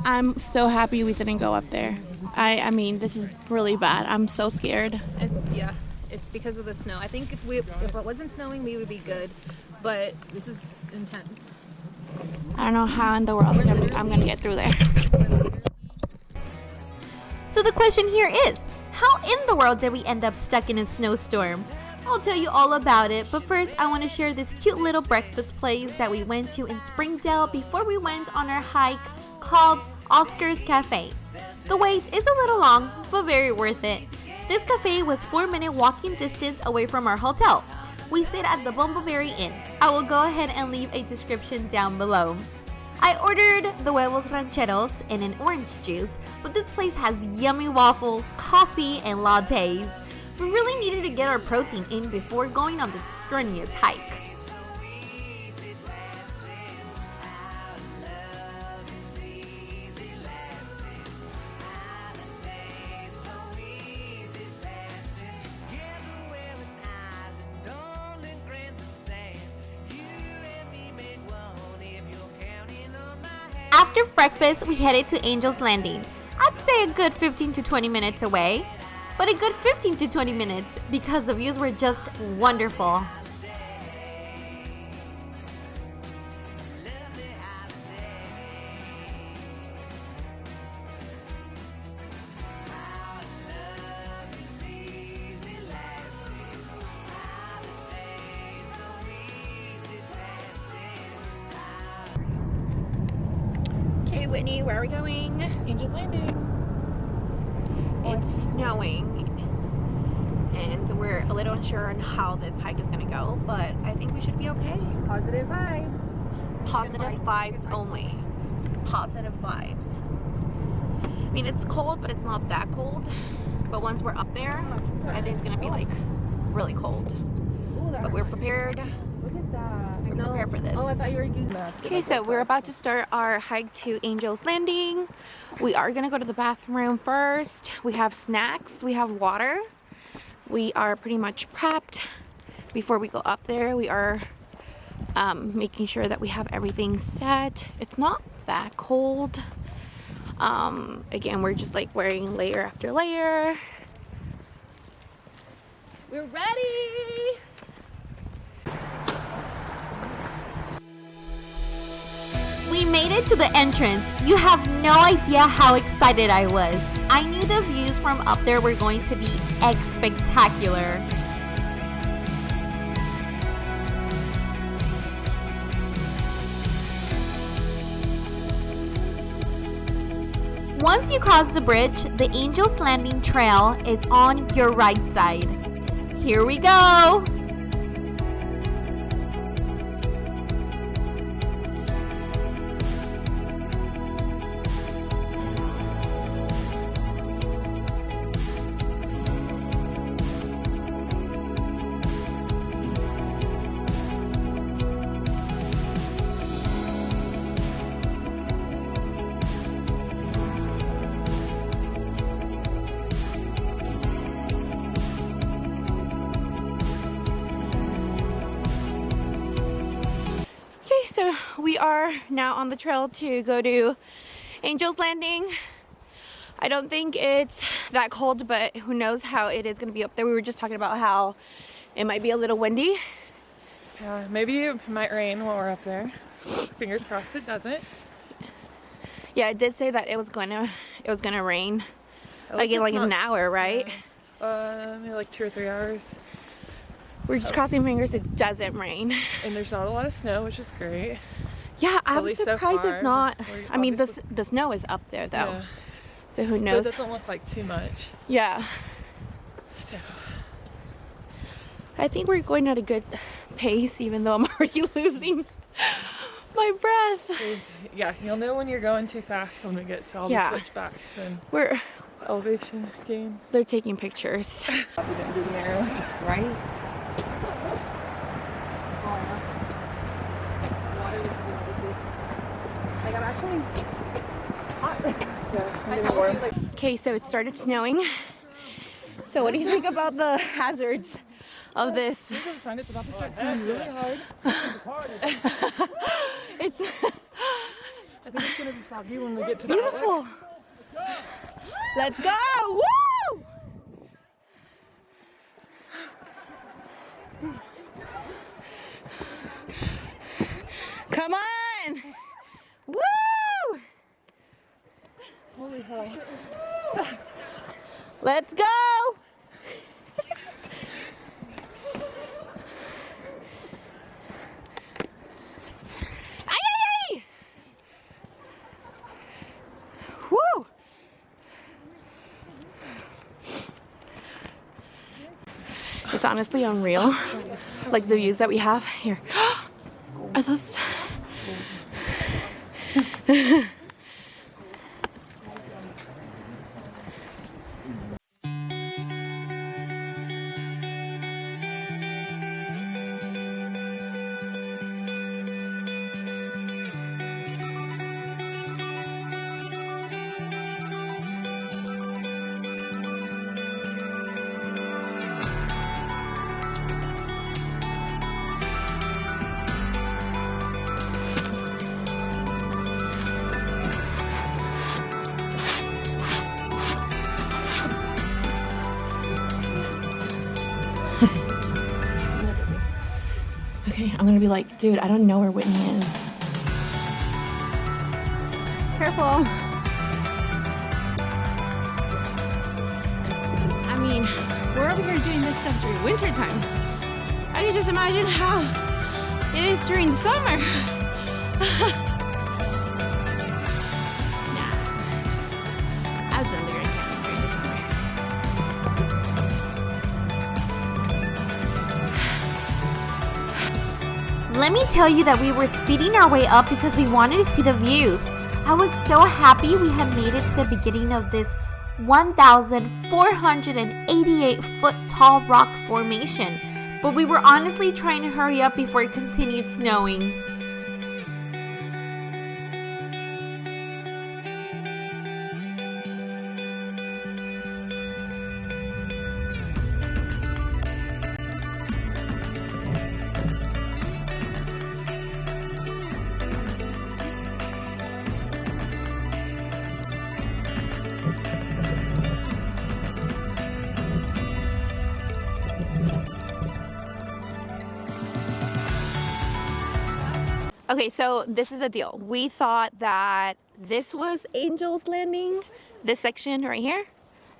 I'm so happy we didn't go up there. I mean, this is really bad. I'm so scared. Yeah, it's because of the snow. I think if it wasn't snowing, we would be good. But this is intense. I don't know how in the world I'm gonna get through there. So the question here is, how in the world did we end up stuck in a snowstorm? I'll tell you all about it, but first I want to share this cute little breakfast place that we went to in Springdale before we went on our hike called Oscar's Cafe. The wait is a little long, but very worth it. This cafe was 4-minute walking distance away from our hotel. We stayed at the Bumbleberry Inn. I will go ahead and leave a description down below. I ordered the huevos rancheros and an orange juice, but this place has yummy waffles, coffee, and lattes. We really needed to get our protein in before going on this strenuous hike. After breakfast, we headed to Angel's Landing. I'd say a good 15 to 20 minutes away, but a good 15 to 20 minutes because the views were just wonderful. Okay, Whitney, where are we going? Angel's Landing. It's snowing, and we're a little unsure on how this hike is gonna go, but I think we should be okay. Positive vibes. Positive vibes only. Positive vibes. I mean, it's cold, but it's not that cold. But once we're up there, I think it's gonna be like really cold. But we're prepared. Look at that. We're prepared for this. Oh, I thought you were using that. Okay, so we're about to start our hike to Angel's Landing. We are gonna go to the bathroom first. We have snacks, we have water. We are pretty much prepped. Before we go up there, we are making sure that we have everything set. It's not that cold. Again, we're just like wearing layer after layer. We're ready. We made it to the entrance. You have no idea how excited I was. I knew the views from up there were going to be spectacular. Once you cross the bridge, the Angel's Landing Trail is on your right side. Here we go! So we are now on the trail to go to Angel's Landing. I don't think it's that cold, but who knows how it is going to be up there. We were just talking about how it might be a little windy. Yeah, maybe it might rain while we're up there. Fingers crossed it doesn't. Yeah, it did say that it was gonna rain like in an hour, right? Yeah. Maybe like 2 or 3 hours. We're just crossing fingers it doesn't rain. And there's not a lot of snow, which is great. Yeah, I was least so surprised far. it's not. I mean, Obviously- the snow is up there though, Yeah. so who But knows? it doesn't look like too much. Yeah, So I think we're going at a good pace, even though I'm already losing my breath. yeah, you'll know when you're going too fast when we get to all Yeah. the switchbacks and We're elevation gain. they're taking pictures. We didn't do the arrows. Right. Like I'm actually hot. Okay, so it started snowing. So what do you think about the hazards of this? You're gonna find it's about to start snowing really hard. It's I think it's gonna be foggy when we get to the Beautiful. Let's go. Woo! Come on. Woo! Holy hell. Let's go. Ay, ay, ay. Woo! It's honestly unreal. Like the views that we have here. Are those? Okay, I'm gonna be like, dude, I don't know where Whitney is. Careful. I mean, we're over here doing this stuff during winter time. I can just imagine how it is during the summer. Nah. I've done the Grand Canyon during the summer. Let me tell you that we were speeding our way up because we wanted to see the views. I was so happy we had made it to the beginning of this 1,488 foot tall rock formation, but we were honestly trying to hurry up before it continued snowing. Okay, so this is a deal. We thought that this was Angel's Landing, this section right here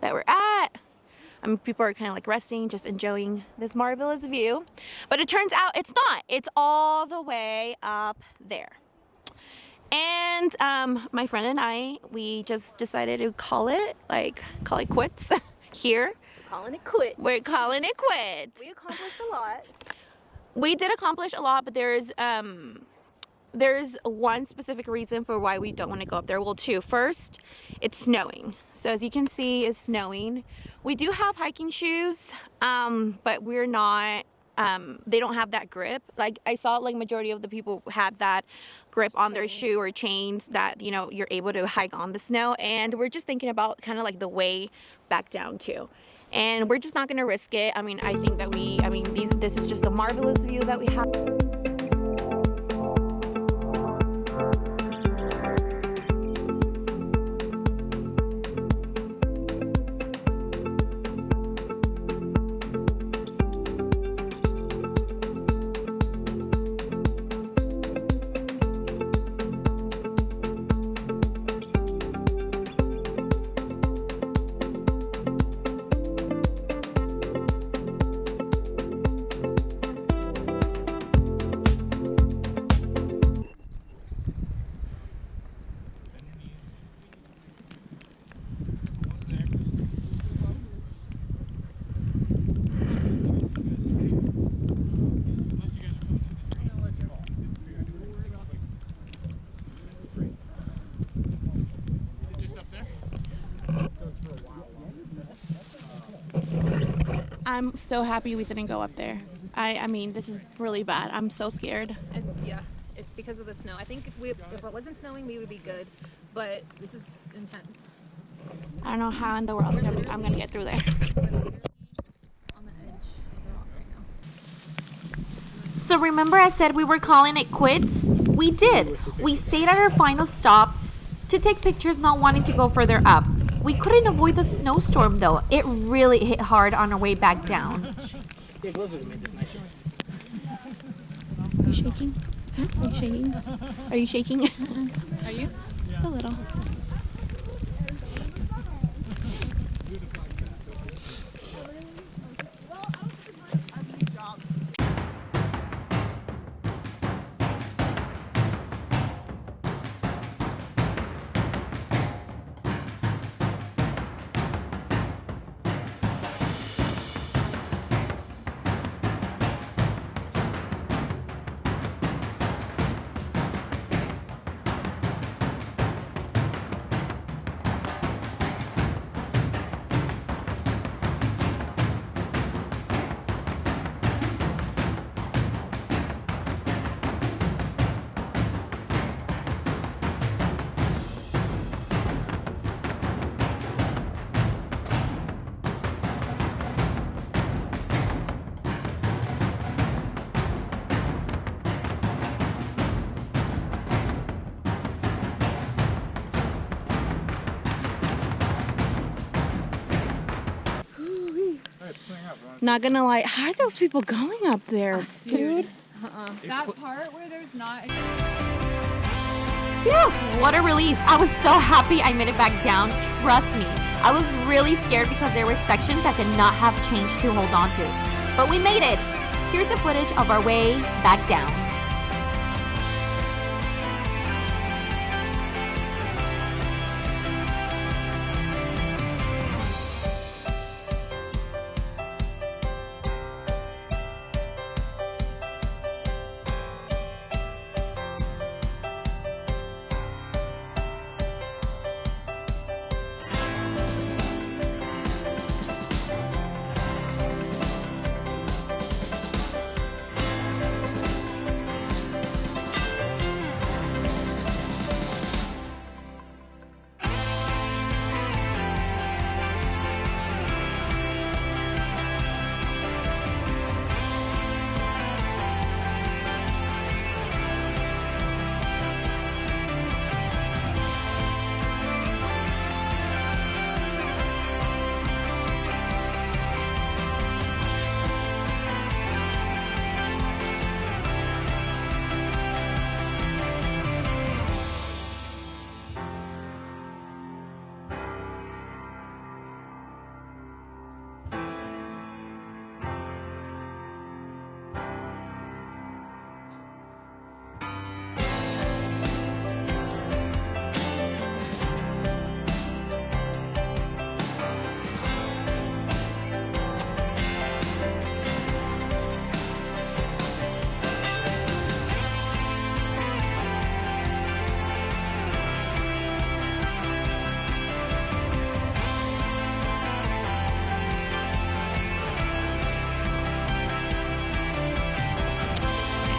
that we're at. I mean, people are kind of like resting, just enjoying this marvelous view. But it turns out it's not. It's all the way up there. And my friend and I, we just decided to call it quits here. Calling it quits. We're calling it quits. We accomplished a lot. We did accomplish a lot, but there's one specific reason for why we don't want to go up there. Well, two. First, it's snowing. So as you can see, it's snowing. We do have hiking shoes, but we're not, they don't have that grip. Like I saw like majority of the people had that grip on their shoe or chains that, you know, you're able to hike on the snow. And we're just thinking about kind of like the way back down too. And we're just not going to risk it. I mean, I think that this is just a marvelous view that we have. I'm so happy we didn't go up there. I mean, this is really bad. I'm so scared. Yeah, it's because of the snow. I think if it wasn't snowing, we would be good. But this is intense. I don't know how in the world I'm gonna get through there. On the edge of the rock right now. So remember I said we were calling it quits? We did. We stayed at our final stop to take pictures, not wanting to go further up. We couldn't avoid the snowstorm though. It really hit hard on our way back down. Get closer to me this night. Are you shaking? Are you shaking? Are you shaking? Are you? A little. Not gonna lie, how are those people going up there, dude? That part where there's not. Phew, what a relief. I was so happy I made it back down. Trust me, I was really scared because there were sections that did not have change to hold on to. But we made it. Here's the footage of our way back down.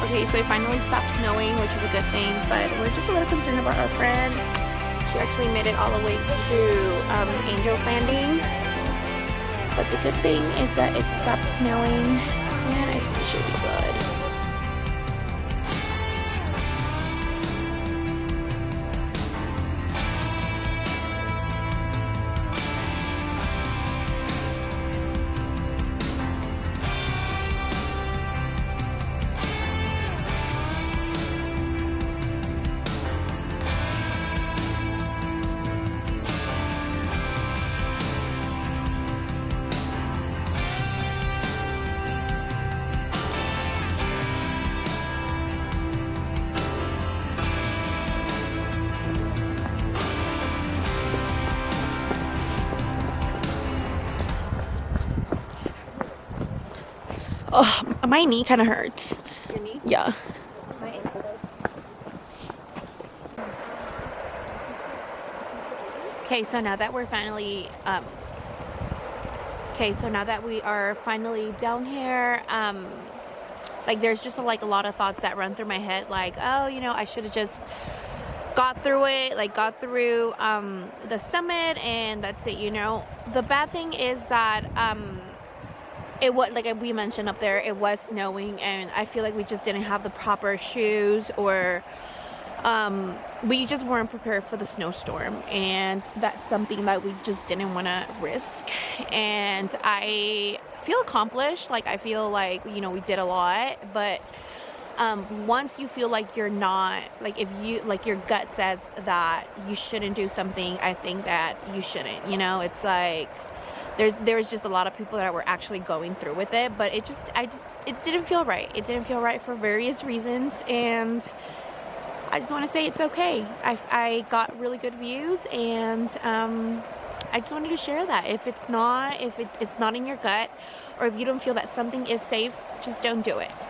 Okay, so it finally stopped snowing, which is a good thing, but we're just a little concerned about our friend. She actually made it all the way to Angel's Landing. But the good thing is that it stopped snowing, and I think it should be good. Oh, my knee kind of hurts. Your knee? Yeah. My ankle does. Okay, so now that we're finally we are finally down here, like there's just like a lot of thoughts that run through my head, like, oh, you know, I should have just got through the summit and that's it, you know. The bad thing is that it was, like we mentioned up there, it was snowing, and I feel like we just didn't have the proper shoes or We just weren't prepared for the snowstorm, and that's something that we just didn't want to risk. And I feel accomplished, like I feel like, you know, we did a lot, but once you feel like you're not, like, if you, like, your gut says that you shouldn't do something, I think that you shouldn't, you know. It's like there's just a lot of people that were actually going through with it, but it didn't feel right. It didn't feel right for various reasons, and I just want to say it's okay. I got really good views, and I just wanted to share that. If it's not in your gut, or if you don't feel that something is safe, just don't do it.